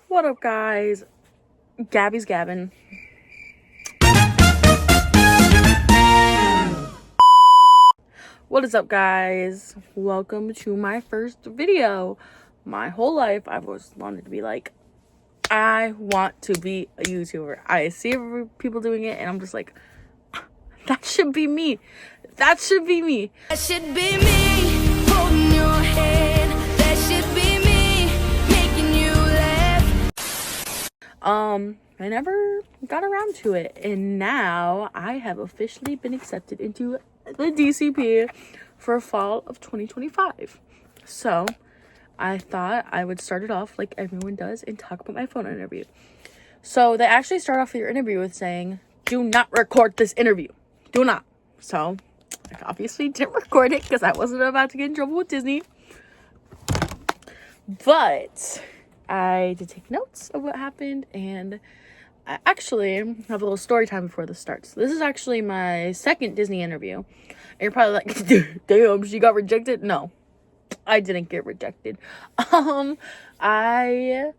What up, guys? Gabby's gabbing. What is up, guys? Welcome to my first video. My whole life, I've always wanted to be like, I want to be a YouTuber. I see people doing it, and I'm just like, that should be me. That should be me. That should be me holding your hand. That should be me making you laugh. I never got around to it, and now I have officially been accepted into the DCP for fall of 2025. So I thought I would start it off like everyone does and talk about my phone interview. So they actually start off your interview with saying, do not record this interview. Do not. So I obviously didn't record it because I wasn't about to get in trouble with Disney. But I did take notes of what happened, and I actually have a little story time before this starts. This is actually my second Disney interview. And you're probably like, damn, she got rejected? No, I didn't get rejected. I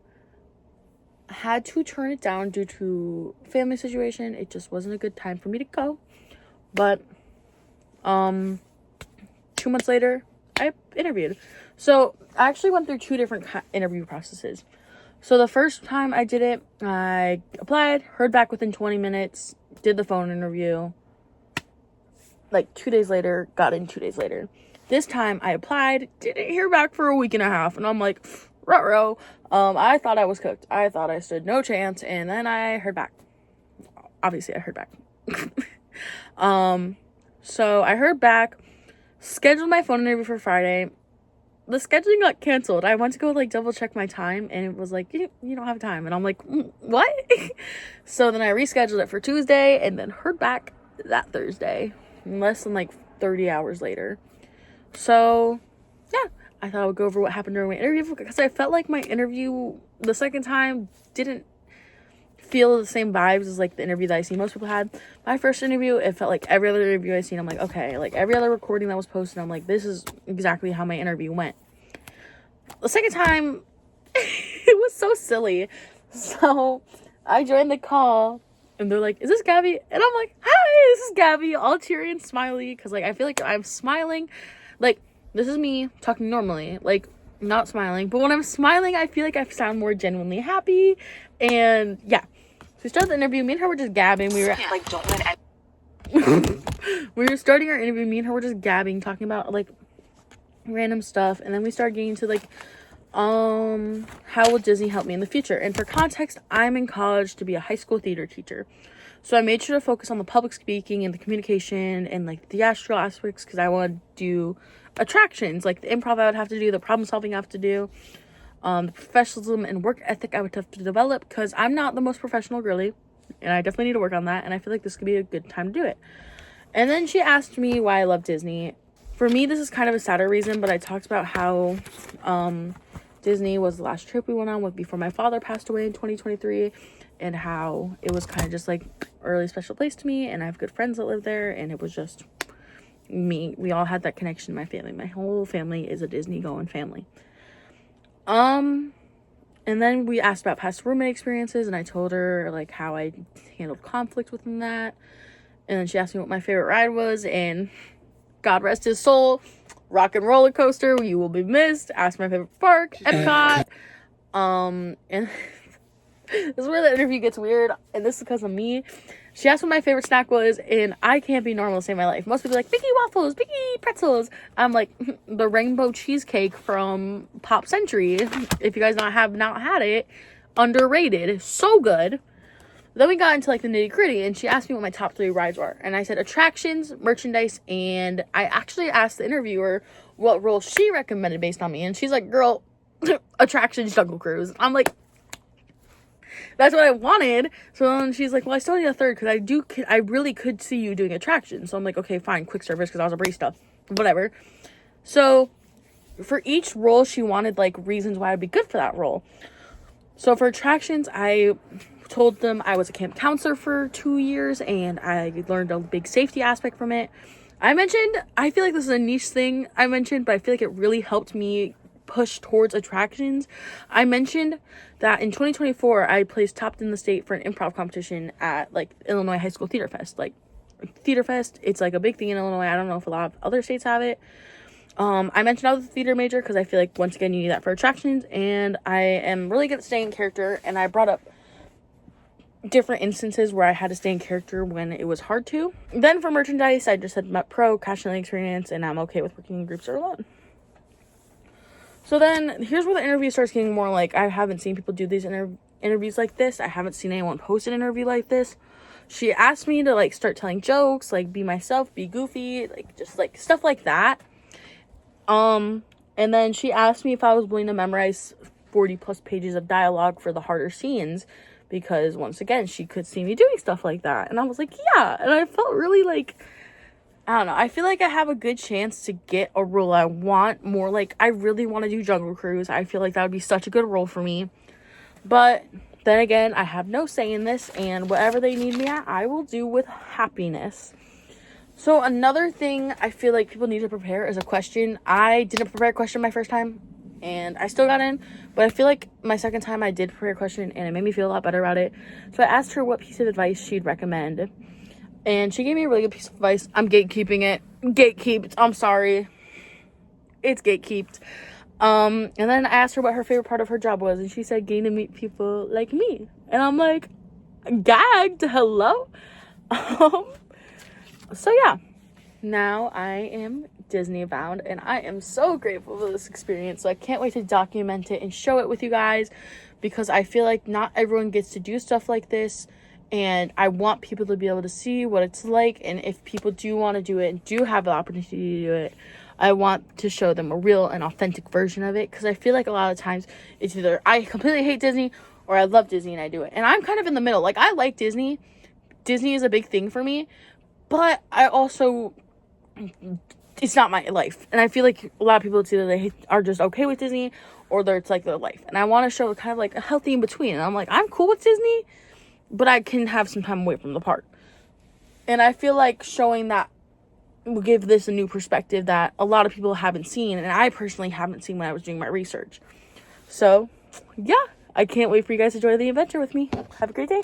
had to turn it down due to family situation. It just wasn't a good time for me to go. But 2 months later, I interviewed. So I actually went through two different interview processes. So the first time I did it, I applied, heard back within 20 minutes, did the phone interview. Like 2 days later, got in 2 days later. This time I applied, didn't hear back for a week and a half, and I'm like, ruh-roh. I thought I was cooked. I thought I stood no chance, and then I heard back. Obviously, I heard back. So I heard back, scheduled my phone interview for Friday. The scheduling got canceled. I went to go double check my time, and it was like, you don't have time. And I'm like, what? So then I rescheduled it for Tuesday, and then heard back that Thursday, less than 30 hours later. So yeah, I thought I would go over what happened during my interview, because I felt like my interview the second time didn't feel the same vibes as the interview that I see most people had. My first interview, it felt like every other interview I seen. I'm like, okay, every other recording that was posted, I'm like, this is exactly how my interview went. The second time, it was so silly. So I joined the call, and they're like, is this Gabby? And I'm like, hi, this is Gabby, all teary and smiley, because I feel like I'm smiling. This is me talking normally, not smiling, but when I'm smiling, I feel like I sound more genuinely happy. And yeah, so we started the interview. Me and her were just gabbing. We were we were starting our interview. Me and her were just gabbing, talking about random stuff, and then we started getting to how will Disney help me in the future. And for context, I'm in college to be a high school theater teacher, so I made sure to focus on the public speaking and the communication and the theatrical aspects, because I want to do attractions, the improv I would have to do, the problem solving I have to do, the professionalism and work ethic I would have to develop, because I'm not the most professional girly, and I definitely need to work on that, and I feel like this could be a good time to do it. And then she asked me why I love Disney. For me, this is kind of a sadder reason, but I talked about how Disney was the last trip we went on before my father passed away in 2023, and how it was kind of just a really special place to me, and I have good friends that live there, and it was just me. We all had that connection in my family. My whole family is a Disney going family. And then we asked about past roommate experiences, and I told her how I handled conflict within that. And then she asked me what my favorite ride was, and God rest his soul, Rock and Roller Coaster, you will be missed. Asked my favorite park, Epcot. And this is where the interview gets weird, and this is because of me. She asked what my favorite snack was, and I can't be normal to save my life. Most people are like, Mickey waffles, Mickey pretzels. I'm like, the rainbow cheesecake from Pop Century. If you guys have not had it, underrated. So good. Then we got into the nitty gritty, and she asked me what my top 3 rides were. And I said attractions, merchandise, and I actually asked the interviewer what role she recommended based on me. And she's like, girl, attractions, Jungle Cruise. I'm like, that's what I wanted. So then she's like, well, I still need a third, because I really could see you doing attractions. So I'm like, okay, fine, quick service, because I was a barista. Whatever. So for each role, she wanted reasons why I'd be good for that role. So for attractions, I told them I was a camp counselor for 2 years, and I learned a big safety aspect from it. I feel like this is a niche thing I mentioned, but I feel like it really helped me push towards attractions. I mentioned that in 2024 I placed top in the state for an improv competition at like Illinois High School Theater Fest. Like Theater Fest, it's like a big thing in Illinois. I don't know if a lot of other states have it. I mentioned I was a theater major because I feel like once again you need that for attractions, and I am really good at staying in character, and I brought up different instances where I had to stay in character when it was hard to. Then for merchandise, I just said Met Pro, cash handling experience, and I'm okay with working in groups or alone. So then here's where the interview starts getting more like, I haven't seen people do these interviews like this. I haven't seen anyone post an interview like this. She asked me to like start telling jokes, like be myself, be goofy, like just like stuff like that. And then she asked me if I was willing to memorize 40 plus pages of dialogue for the harder scenes, because once again, she could see me doing stuff like that. And I was like, yeah. And I felt really like, I don't know, I feel like I have a good chance to get a role I want more. Like, I really want to do Jungle Cruise. I feel like that would be such a good role for me. But then again, I have no say in this, and whatever they need me at, I will do with happiness. So another thing I feel like people need to prepare is a question. I didn't prepare a question my first time, and I still got in, but I feel like my second time I did prepare a question, and it made me feel a lot better about it. So I asked her what piece of advice she'd recommend, and she gave me a really good piece of advice. I'm gatekeeping it. Gatekeeped. I'm sorry. It's gatekeeped. And then I asked her what her favorite part of her job was, and she said getting to meet people like me. And I'm like, gagged. Hello? So yeah, now I am Disney bound, and I am so grateful for this experience. So I can't wait to document it and show it with you guys, because I feel like not everyone gets to do stuff like this, and I want people to be able to see what it's like. And if people do want to do it and do have the opportunity to do it, I want to show them a real and authentic version of it, because I feel like a lot of times it's either I completely hate Disney or I love Disney and I do it. And I'm kind of in the middle. Like, I like Disney. Disney is a big thing for me, but I also, it's not my life. And I feel like a lot of people, it's either they are just okay with Disney or it's like their life. And I want to show kind of like a healthy in between. And I'm like, I'm cool with Disney, but I can have some time away from the park. And I feel like showing that will give this a new perspective that a lot of people haven't seen, and I personally haven't seen when I was doing my research. So, yeah, I can't wait for you guys to enjoy the adventure with me. Have a great day.